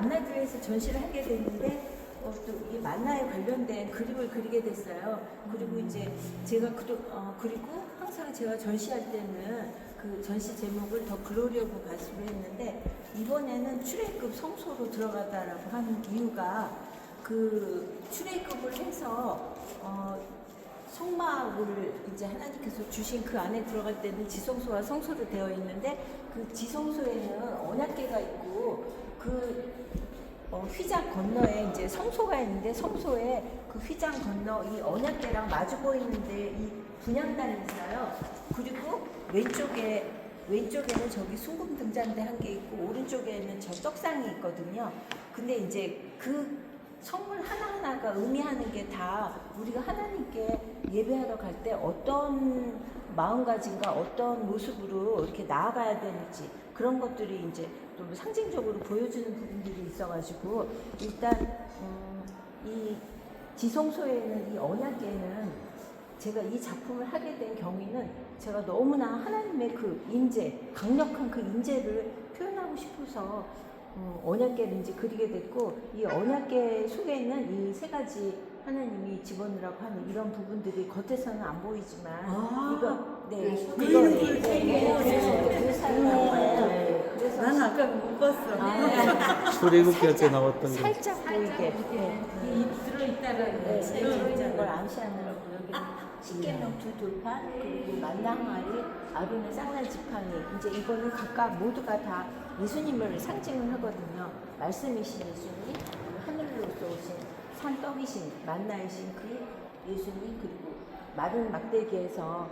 만나교회에서 전시를 하게 됐는데 또 이 만나에 관련된 그림을 그리게 됐어요. 그리고 이제 제가 그리고 항상 제가 전시할 때는 그 전시 제목을 더 글로리 오브 가스로 했는데 이번에는 출애굽 성소로 들어가다라고 하는 이유가 그 출애굽을 해서 성막을 이제 하나님께서 주신 그 안에 들어갈 때는 지성소와 성소로 되어 있는데 그 지성소에는 언약궤가 있고 그 휘장 건너에 이제 성소가 있는데 성소에 그 휘장 건너 이 언약궤랑 마주 보이는데 이 분향단이 있어요. 그리고 왼쪽에는 저기 순금 등잔대 한 개 있고 오른쪽에는 저 떡상이 있거든요. 근데 이제 그 성물 하나하나가 의미하는 게 다 우리가 하나님께 예배하러 갈 때 어떤 마음가짐과 어떤 모습으로 이렇게 나아가야 되는지 그런 것들이 이제 좀 상징적으로 보여주는 부분들이 있어가지고 일단 이 지성소에 있는 이 언약궤는 제가 이 작품을 하게 된 경위는 제가 너무나 하나님의 그 임재, 강력한 그 임재를 표현하고 싶어서 언약궤를 이제 그리게 됐고 이 언약궤 속에는 이 세 가지 하나님이 집어넣으라고 하는 이런 부분들이 겉에서는 안 보이지만 이거 그래서 난 아까 못 봤어. 출애굽기한테 나왔던 게 살짝 보이게 들어있다가 들어있는 걸 암시하느라고 여기는 십계명 두 돌판 그리고 만나 항아리 아론의 쌍날 지팡이 이제 이거는 각각 모두가 다 예수님을 상징을 하거든요. 말씀이신 예수님, 하늘로서 오신 산떡이신 만나이신 그 예수님 그리고 마른 막대기에서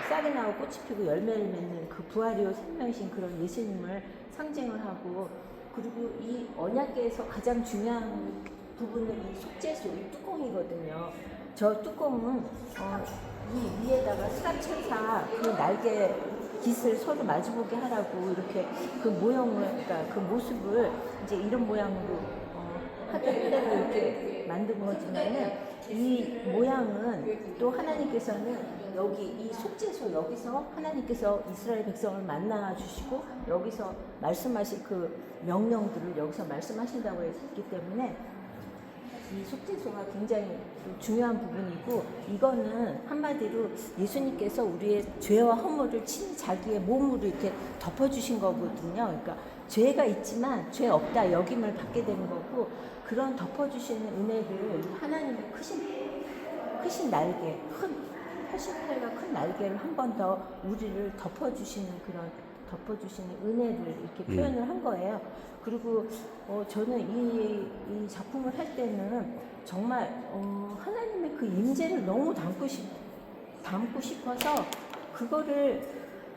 싹이 나고 꽃이 피고 열매를 맺는 그 부활이요 생명이신 그런 예수님을 상징을 하고 그리고 이 언약궤에서 가장 중요한 부분은 이 속죄소, 이 뚜껑이거든요. 저 뚜껑은 이 위에다가 수갑천사 그 날개 깃을 서로 마주보게 하라고 이렇게 그 모형을 그러니까 그 모습을 이제 이런 모양으로 하대로 이렇게 만든 거지만은 이 모양은 또 하나님께서는 여기 이 속죄소 여기서 하나님께서 이스라엘 백성을 만나 주시고 여기서 말씀하실 그 명령들을 여기서 말씀하신다고 했기 때문에 이 속죄소가 굉장히 중요한 부분이고 이거는 한마디로 예수님께서 우리의 죄와 허물을 친히 자기의 몸으로 이렇게 덮어주신 거거든요. 그러니까 죄가 있지만 죄 없다 여김을 받게 되는 거고 그런 덮어주시는 은혜를 하나님의 크신 날개, 큰 88가 큰 날개를 한 번 더 우리를 덮어주시는 그런 덮어주시는 은혜를 이렇게 표현을 한 거예요. 그리고 저는 이 작품을 할 때는 정말 하나님의 그 임재를 너무 담고 싶어서 그거를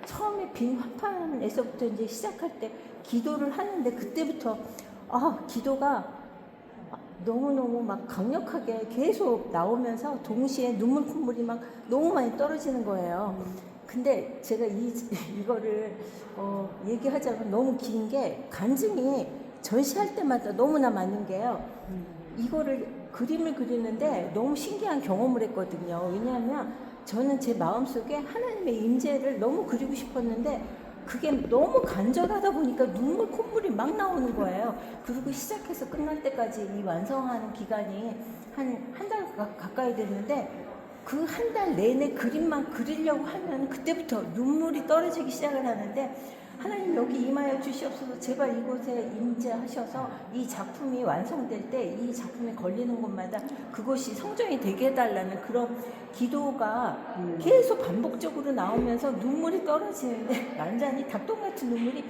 처음에 빈 화판에서부터 이제 시작할 때 기도를 하는데 그때부터 기도가 너무너무 막 강력하게 계속 나오면서 동시에 눈물 콧물이 막 너무 많이 떨어지는 거예요. 근데 제가 이거를 얘기하자면 너무 긴 게 간증이 전시할 때마다 너무나 많은 게요. 이거를 그림을 그리는데 너무 신기한 경험을 했거든요. 왜냐하면 저는 제 마음속에 하나님의 임재를 너무 그리고 싶었는데 그게 너무 간절하다 보니까 눈물 콧물이 막 나오는 거예요. 그리고 시작해서 끝날 때까지 이 완성하는 기간이 한 달 가까이 됐는데 그 한 달 내내 그림만 그리려고 하면 그때부터 눈물이 떨어지기 시작을 하는데 하나님 여기 임하여 주시옵소서 제발 이곳에 임재하셔서 이 작품이 완성될 때 이 작품에 걸리는 곳마다 그곳이 성전이 되게 해달라는 그런 기도가 계속 반복적으로 나오면서 눈물이 떨어지는데 완전히 닭똥 같은 눈물이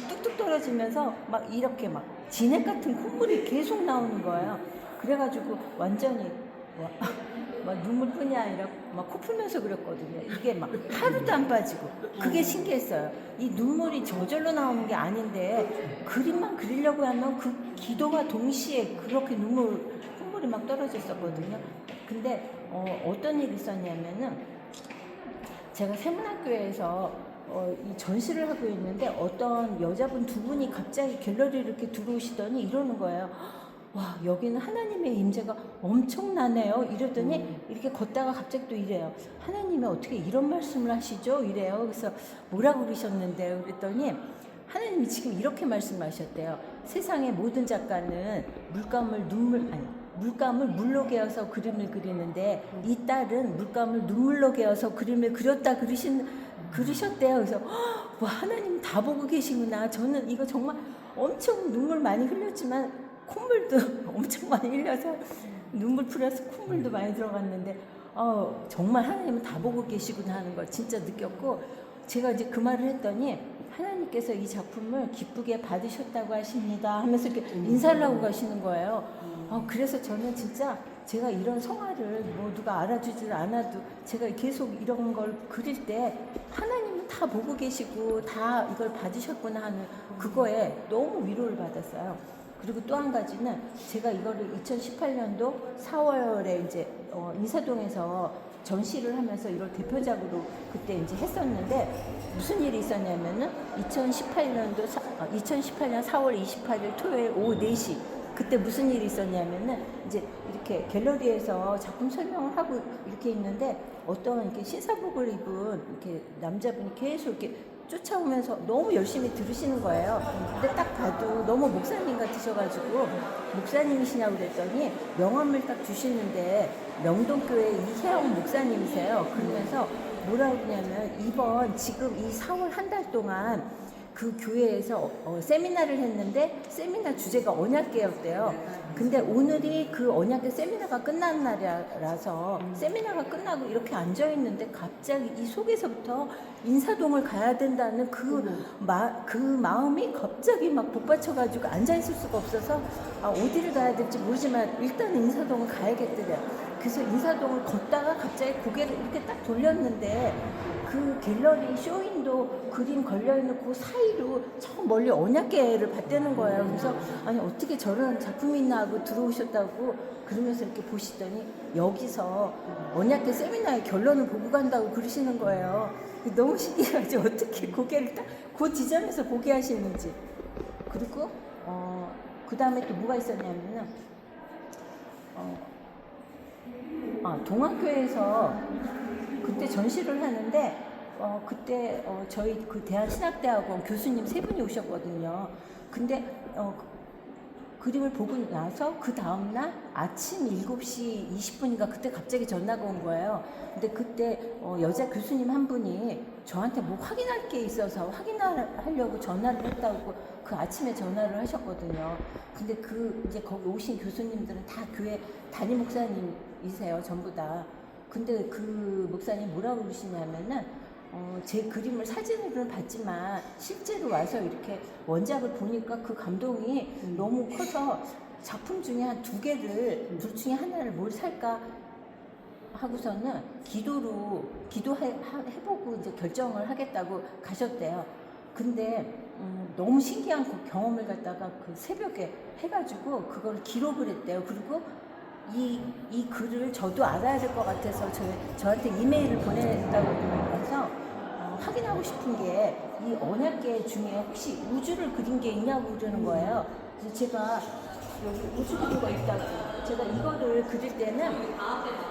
뚝뚝 떨어지면서 막 이렇게 막 진액 같은 콧물이 계속 나오는 거예요. 그래가지고 완전히 막 눈물뿐이 아니라 막 코 풀면서 그랬거든요. 이게 막 하루도 안 빠지고 그게 신기했어요. 이 눈물이 저절로 나오는 게 아닌데 그림만 그리려고 하면 그 기도가 동시에 그렇게 콧물이 막 떨어졌었거든요. 근데 어떤 일이 있었냐면은 제가 세문학교에서 이 전시를 하고 있는데 어떤 여자분 두 분이 갑자기 갤러리를 이렇게 들어오시더니 이러는 거예요. 와 여기는 하나님의 임재가 엄청나네요 이러더니 이렇게 걷다가 갑자기 또 이래요. 하나님이 어떻게 이런 말씀을 하시죠? 이래요. 그래서 뭐라고 그러셨는데요? 그랬더니 하나님이 지금 이렇게 말씀하셨대요. 세상의 모든 작가는 물감을 물로 개어서 그림을 그리는데 이 딸은 물감을 눈물로 개어서 그림을 그리셨대요. 그래서 와, 하나님 다 보고 계시구나. 저는 이거 정말 엄청 눈물 많이 흘렸지만 콧물도 엄청 많이 흘려서 눈물 플러스 콧물도 많이 들어갔는데 정말 하나님은 다 보고 계시구나 하는 걸 진짜 느꼈고, 제가 이제 그 말을 했더니 하나님께서 이 작품을 기쁘게 받으셨다고 하십니다 하면서 이렇게 인사를 하고 가시는 거예요. 그래서 저는 진짜 제가 이런 성화를 뭐 누가 알아주질 않아도 제가 계속 이런 걸 그릴 때 하나님은 다 보고 계시고 다 이걸 받으셨구나 하는 그거에 너무 위로를 받았어요. 그리고 또 한 가지는 제가 이거를 2018년도 4월에 이제 인사동에서 전시를 하면서 이걸 대표작으로 그때 이제 했었는데 무슨 일이 있었냐면은 2018년 4월 28일 토요일 오후 4시 그때 무슨 일이 있었냐면은 이제 이렇게 갤러리에서 작품 설명을 하고 이렇게 있는데 어떤 이렇게 신사복을 입은 이렇게 남자분이 계속 이렇게 쫓아오면서 너무 열심히 들으시는 거예요. 근데 딱 봐도 너무 목사님 같으셔가지고 목사님이시냐고 그랬더니 명함을 딱 주시는데 명동교회 이혜영 목사님이세요. 그러면서 뭐라고 그러냐면 이번 지금 이 4월 한 달 동안 그 교회에서 세미나를 했는데 세미나 주제가 언약계였대요. 근데 오늘이 그 언약계 세미나가 끝난 날이라서 세미나가 끝나고 이렇게 앉아있는데 갑자기 이 속에서부터 인사동을 가야 된다는 그 마음이 갑자기 막 복받쳐가지고 앉아있을 수가 없어서 어디를 가야 될지 모르지만 일단 인사동을 가야겠더래요. 그래서 인사동을 걷다가 갑자기 고개를 이렇게 딱 돌렸는데 그 갤러리 쇼윈도 그림 걸려있는 그 사이로 저 멀리 언약계를 봤다는 거예요. 그래서 아니 어떻게 저런 작품이 있나 하고 들어오셨다고 그러면서 이렇게 보시더니 여기서 언약계 세미나의 결론을 보고 간다고 그러시는 거예요. 너무 신기하죠. 어떻게 고개를 딱 그 지점에서 보게 하시는지. 그리고 그 다음에 또 뭐가 있었냐면은 동학교에서 그때 전시를 하는데 그때 저희 그 대한신학대학원 교수님 3분이 오셨거든요. 근데 그림을 보고 나서 그 다음날 아침 7시 20분인가 그때 갑자기 전화가 온 거예요. 근데 그때 여자 교수님 한 분이 저한테 뭐 확인할 게 있어서 확인하려고 전화를 했다고 그 아침에 전화를 하셨거든요. 근데 이제 거기 오신 교수님들은 다 교회 담임 목사님이세요, 전부 다. 근데 그 목사님 뭐라고 그러시냐면은 제 그림을 사진으로는 봤지만 실제로 와서 이렇게 원작을 보니까 그 감동이 너무 커서 작품 중에 한 2개를 둘 중에 하나를 뭘 살까 하고서는 기도해보고 이제 결정을 하겠다고 가셨대요. 근데 너무 신기한 그 경험을 갖다가 그 새벽에 해가지고 그걸 기록을 했대요. 그리고 이 글을 저도 알아야 될 것 같아서 저한테 이메일을 보냈다고 그러면서 확인하고 싶은 게 이 언약계 중에 혹시 우주를 그린 게 있냐고 그러는 거예요. 그래서 제가 여기 우주 그린 거 있다고. 제가 이거를 그릴 때는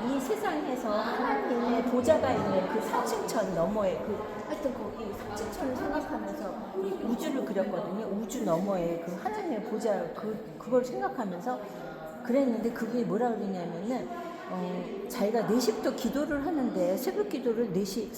이 세상에서 하나님의 보좌가 있는 그 삼층천 너머에 하여튼 거기 삼층천을 생각하면서 이 우주를 그렸거든요. 우주 너머에 그 하나님의 보좌 그걸 생각하면서 그랬는데 그분이 뭐라 그러냐면은 자기가 4시부터 기도를 하는데 새벽 기도를 4시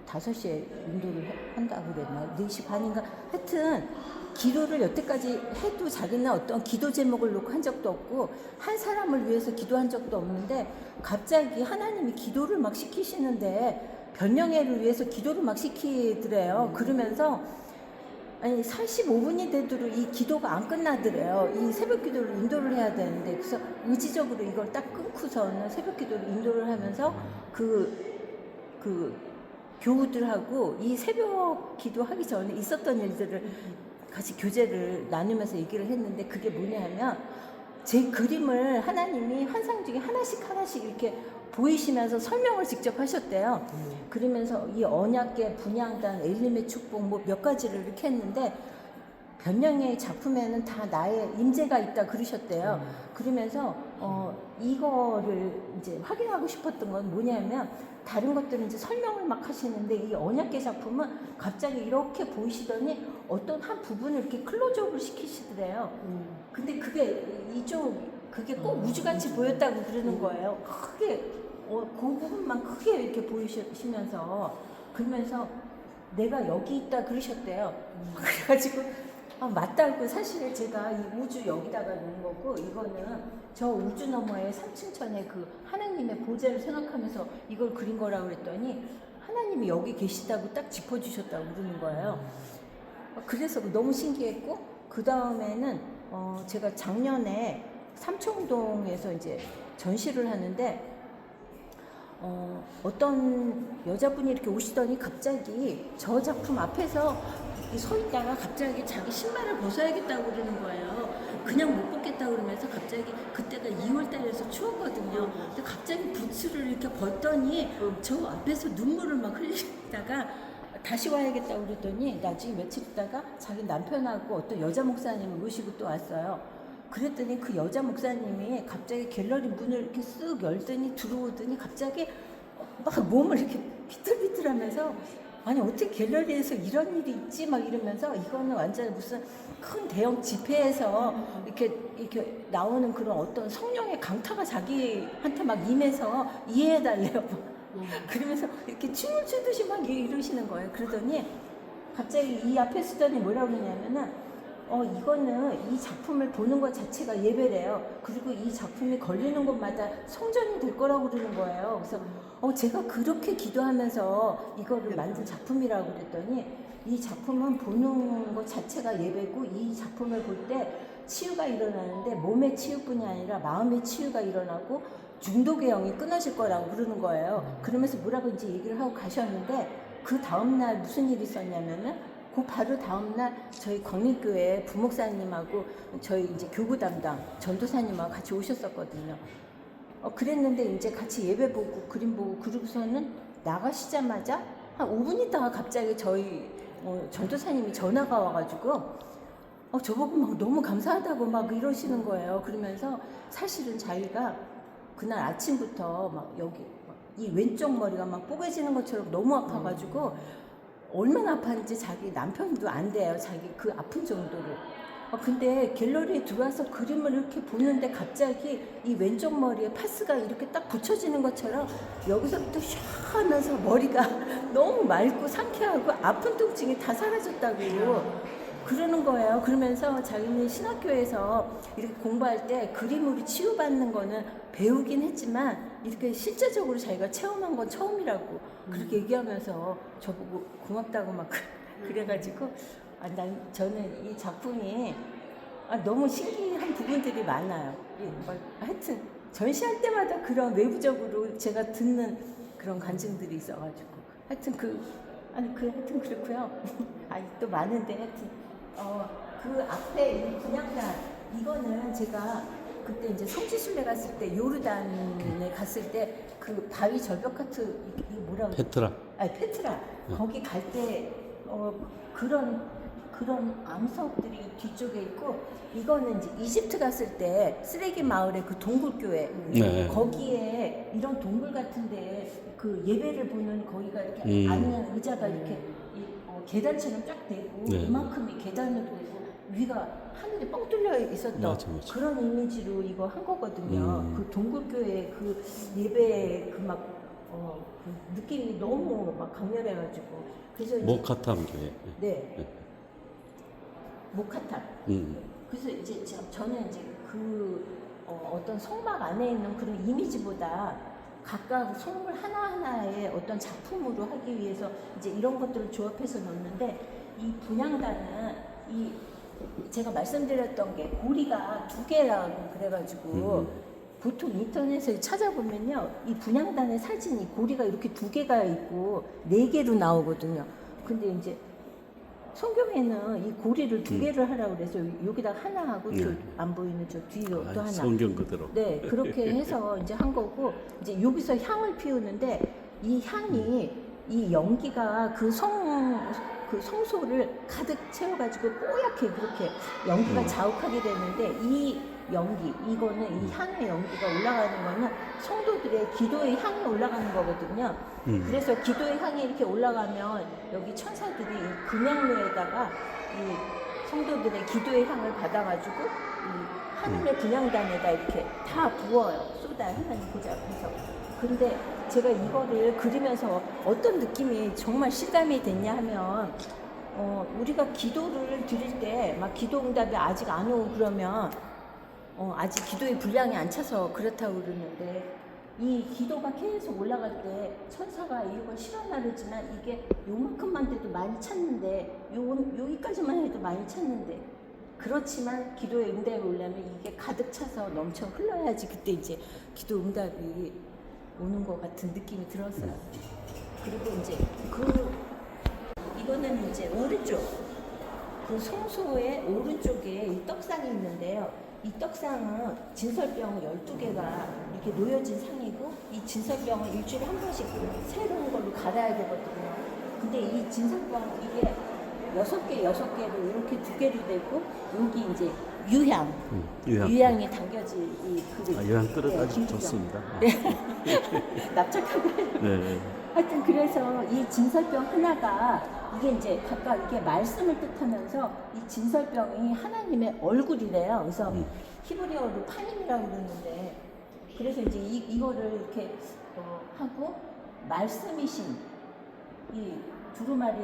5시에 인도를 한다고 그랬나 4시 반인가 하여튼 기도를 여태까지 해도 자기는 어떤 기도 제목을 놓고 한 적도 없고 한 사람을 위해서 기도한 적도 없는데 갑자기 하나님이 기도를 막 시키시는데 변령회를 위해서 기도를 막 시키더래요. 그러면서 아니 45분이 되도록 이 기도가 안 끝나더래요. 이 새벽 기도를 인도를 해야 되는데 그래서 의지적으로 이걸 딱 끊고서는 새벽 기도를 인도를 하면서 그 교우들하고 이 새벽 기도하기 전에 있었던 일들을 같이 교제를 나누면서 얘기를 했는데 그게 뭐냐 하면 제 그림을 하나님이 환상 중에 하나씩 이렇게 보이시면서 설명을 직접 하셨대요. 그러면서 이 언약계, 분향단, 엘림의 축복 뭐 몇 가지를 이렇게 했는데 변령의 작품에는 다 나의 임재가 있다 그러셨대요. 그러면서 이거를 이제 확인하고 싶었던 건 뭐냐면 다른 것들은 이제 설명을 막 하시는데 이 언약계 작품은 갑자기 이렇게 보이시더니 어떤 한 부분을 이렇게 클로즈업을 시키시더래요. 근데 그게 꼭 우주같이 보였다고 그러는 거예요. 크게 그 부분만 크게 이렇게 보이시면서 그러면서 내가 여기 있다 그러셨대요. 그래가지고 맞다고 사실 제가 이 우주 여기다가 놓은 거고 이거는 저 우주 너머의 삼층천의 그 하나님의 보좌를 생각하면서 이걸 그린 거라고 그랬더니 하나님이 여기 계시다고 딱 짚어주셨다고 그러는 거예요. 그래서 너무 신기했고 그 다음에는 제가 작년에 삼청동에서 이제 전시를 하는데 어떤 여자분이 이렇게 오시더니 갑자기 저 작품 앞에서 서 있다가 갑자기 자기 신발을 벗어야겠다고 그러는 거예요. 그냥 못 벗겠다고 그러면서 갑자기 그때가 2월 달에서 추웠거든요. 근데 갑자기 부츠를 이렇게 벗더니 저 앞에서 눈물을 막 흘리다가 다시 와야겠다고 그랬더니 나중에 며칠 있다가 자기 남편하고 어떤 여자 목사님을 모시고 또 왔어요. 그랬더니 그 여자 목사님이 갑자기 갤러리 문을 이렇게 쓱 열더니 들어오더니 갑자기 막 몸을 이렇게 비틀비틀하면서 아니 어떻게 갤러리에서 이런 일이 있지 막 이러면서 이거는 완전 무슨 큰 대형 집회에서 이렇게 나오는 그런 어떤 성령의 강타가 자기한테 막 임해서 이해해달래요. 그러면서 이렇게 춤을 추듯이 막 이러시는 거예요. 그러더니 갑자기 이 앞에 쓰더니 뭐라고 그러냐면은 이거는 이 작품을 보는 것 자체가 예배래요. 그리고 이 작품이 걸리는 곳마다 성전이 될 거라고 그러는 거예요. 그래서 제가 그렇게 기도하면서 이거를 만든 작품이라고 그랬더니 이 작품은 보는 것 자체가 예배고 이 작품을 볼 때 치유가 일어나는데 몸의 치유뿐이 아니라 마음의 치유가 일어나고 중독의 영이 끊어질 거라고 그러는 거예요. 그러면서 뭐라고 이제 얘기를 하고 가셨는데 그 다음날 무슨 일이 있었냐면은 그 바로 다음날 저희 광림교회 부목사님하고 저희 이제 교구 담당 전도사님하고 같이 오셨었거든요. 그랬는데 이제 같이 예배 보고 그림 보고 그러고서는 나가시자마자 한 5분 있다가 갑자기 저희 전도사님이 전화가 와가지고 저보고 막 너무 감사하다고 막 이러시는 거예요. 그러면서 사실은 자기가 그날 아침부터 막 여기 이 왼쪽 머리가 막 뽀개지는 것처럼 너무 아파가지고 얼마나 아팠는지 자기 남편도 안 돼요. 자기 그 아픈 정도로. 근데 갤러리에 들어와서 그림을 이렇게 보는데 갑자기 이 왼쪽 머리에 파스가 이렇게 딱 붙여지는 것처럼 여기서부터 샤 하면서 머리가 너무 맑고 상쾌하고 아픈 통증이 다 사라졌다고 그러는 거예요. 그러면서 자기는 신학교에서 이렇게 공부할 때 그림으로 치유받는 거는 배우긴 했지만 이렇게 실제적으로 자기가 체험한 건 처음이라고 그렇게 얘기하면서 저보고 고맙다고 막 그래가지고 저는 이 작품이 너무 신기한 부분들이 많아요. 하여튼 전시할 때마다 그런 외부적으로 제가 듣는 그런 간증들이 있어가지고 하여튼 하여튼 그렇고요. 또 많은데 하여튼 그 앞에 이 분향단 이거는 제가 그때 이제 성지순례 갔을 때 요르단에 갔을 때 그 바위 절벽 같은 이게 뭐라고 페트라. 페트라 거기 갈 때 그런 암석들이 뒤쪽에 있고 이거는 이제 이집트 갔을 때 쓰레기 마을의 그 동굴교회 네. 거기에 이런 동굴 같은데 그 예배를 보는 거기가 이렇게 앉는 의자가 이렇게 계단처럼 쫙 되고 네. 이만큼이 계단으로 되고 위가 하늘이 뻥 뚫려 있었던 맞아. 그런 이미지로 이거 한 거거든요. 그 동굴교회 그 예배 그 그 느낌이 너무 막 강렬해가지고 그래서 모카탐 교회. 네. 모카탑. 그래서 이제 저는 이제 어떤 성막 안에 있는 그런 이미지보다 각각 성물 하나하나의 어떤 작품으로 하기 위해서 이제 이런 것들을 조합해서 놓는데 이 분향단은 제가 말씀드렸던 게 고리가 2개라고 그래가지고 보통 인터넷에 찾아보면요 이 분향단의 사진이 고리가 이렇게 2개가 있고 4개로 나오거든요. 근데 이제 성경에는 이 고리를 2개를 하라고 그래서 여기다 하나 하고 안 보이는 저 뒤에 또 하나. 성경 그대로. 네, 그렇게 해서 이제 한 거고 이제 여기서 향을 피우는데 이 향이 이 연기가 그 성소를 가득 채워가지고 뽀얗게 그렇게 연기가 자욱하게 되는데 이 연기, 이거는 이 향의 연기가 올라가는 거는 성도들의 기도의 향이 올라가는 거거든요. 그래서 기도의 향이 이렇게 올라가면 여기 천사들이 이 금양로에다가 이 성도들의 기도의 향을 받아가지고 이 하늘의 분향단에다 이렇게 다 부어요. 쏟아요. 하나님 보좌 앞에서. 근데 제가 이거를 그리면서 어떤 느낌이 정말 실감이 됐냐 하면 우리가 기도를 드릴 때 막 기도 응답이 아직 안 오고 그러면 아직 기도의 분량이 안 차서 그렇다고 그러는데 이 기도가 계속 올라갈 때 천사가 이걸 실어나 그러지만 이게 요만큼만 돼도 많이 찼는데 여기까지만 해도 많이 찼는데 그렇지만 기도의 응답이 오려면 이게 가득 차서 넘쳐 흘러야지 그때 이제 기도 응답이 오는 것 같은 느낌이 들었어요. 그리고 이제 이거는 이제 오른쪽 그 성소의 오른쪽에 이 떡상이 있는데요. 이 떡상은 진설병 12개가 이렇게 놓여진 상이고 이 진설병을 일주일에 한 번씩 새로운 걸로 갈아야 되거든요. 근데 이 진설병 이게 6개로 이렇게 2개로 되고 여기 이제 유향이 담겨질 이 그릇. 유향 그릇 아주 김치병. 좋습니다. 납작하고. 네. 하여튼 그래서 이 진설병 하나가 이게 이제 각각 이게 말씀을 뜻하면서 이 진설병이 하나님의 얼굴이래요. 그래서 히브리어로 파님이라고 그러는데 그래서 이제 이거를 이렇게 하고 말씀이신 이 두루마리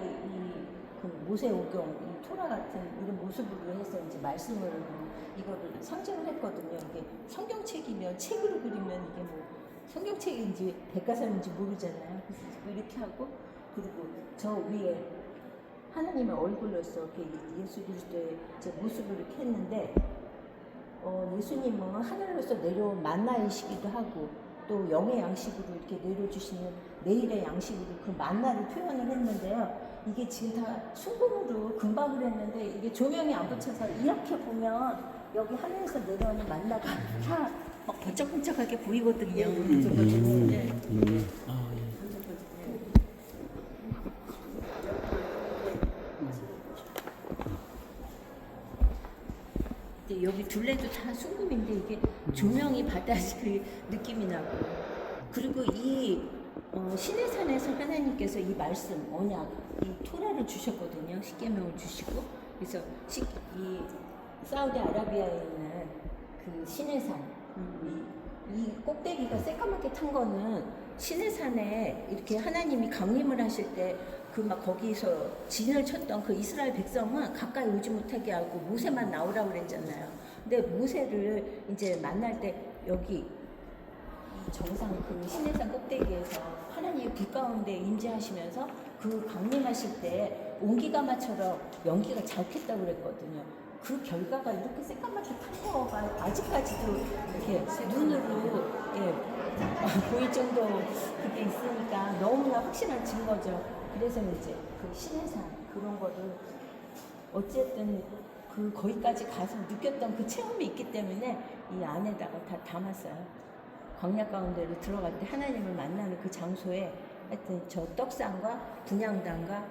그 모세오경 이 토라 같은 이런 모습으로 해서 이제 말씀을 이거를 상징을 했거든요. 이게 성경책이면 책으로 그리면 이게 뭐 성경책인지 백과사인지 모르잖아요. 그래서 이렇게 하고 그리고 저 위에 하나님의 얼굴로서 이렇게 예수 그리스도의 제 모습을 이렇게 했는데 예수님은 하늘로서 내려온 만나이시기도 하고 또 영의 양식으로 이렇게 내려주시는 내일의 양식으로 그 만나를 표현을 했는데요. 이게 지금 다 순금으로 금박을 했는데 이게 조명이 안 붙여서 이렇게 보면 여기 하늘에서 내려오는 만나가 다 번쩍번쩍하게 보이거든요. 네. 근데 여기 둘레도 다 순금인데 이게 조명이 받아야지 그 느낌이 나고 그리고 이 시내산에서 하나님께서 이 말씀 언약 이 토라를 주셨거든요. 십계명을 주시고 그래서 이 사우디아라비아에 있는 그 시내산 이 꼭대기가 새까맣게 탄 거는 시내산에 이렇게 하나님이 강림을 하실 때 그 막 거기서 진을 쳤던 그 이스라엘 백성은 가까이 오지 못하게 하고 모세만 나오라고 그랬잖아요. 근데 모세를 이제 만날 때 여기 이 정상 그 시내산 꼭대기에서 하나님이 불 가운데 임재하시면서 그 강림하실 때 온기가마처럼 연기가 잘 폈다고 그랬거든요. 그 결과가 이렇게 새까맣게 탄 거가 아직까지도 이렇게 눈으로 보일 정도 그게 있으니까 너무나 확실한 증거죠. 그래서 이제 그 신해산 그런 거를 어쨌든 그 거기까지 가서 느꼈던 그 체험이 있기 때문에 이 안에다가 다 담았어요. 광야 가운데로 들어갈 때 하나님을 만나는 그 장소에 하여튼 저 떡상과 분향단과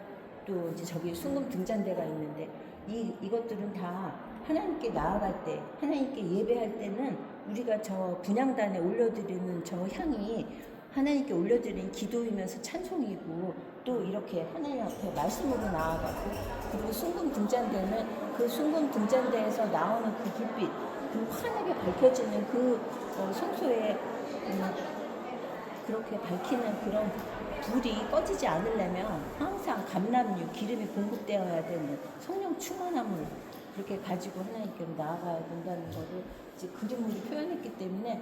또 이제 저기 순금 등잔대가 있는데 이것들은 다 하나님께 나아갈 때 하나님께 예배할 때는 우리가 저 분향단에 올려드리는 저 향이 하나님께 올려드리는 기도이면서 찬송이고 또 이렇게 하나님 앞에 말씀으로 나아가고 그리고 순금 등잔대는 그 순금 등잔대에서 나오는 그 불빛 그 환하게 밝혀지는 그 성소에 그렇게 밝히는 그런 불이 꺼지지 않으려면 항상 감람유 기름이 공급되어야 되는 성령 충만함을 그렇게 가지고 하나님께로 나아가야 된다는 거를 이제 그림으로 표현했기 때문에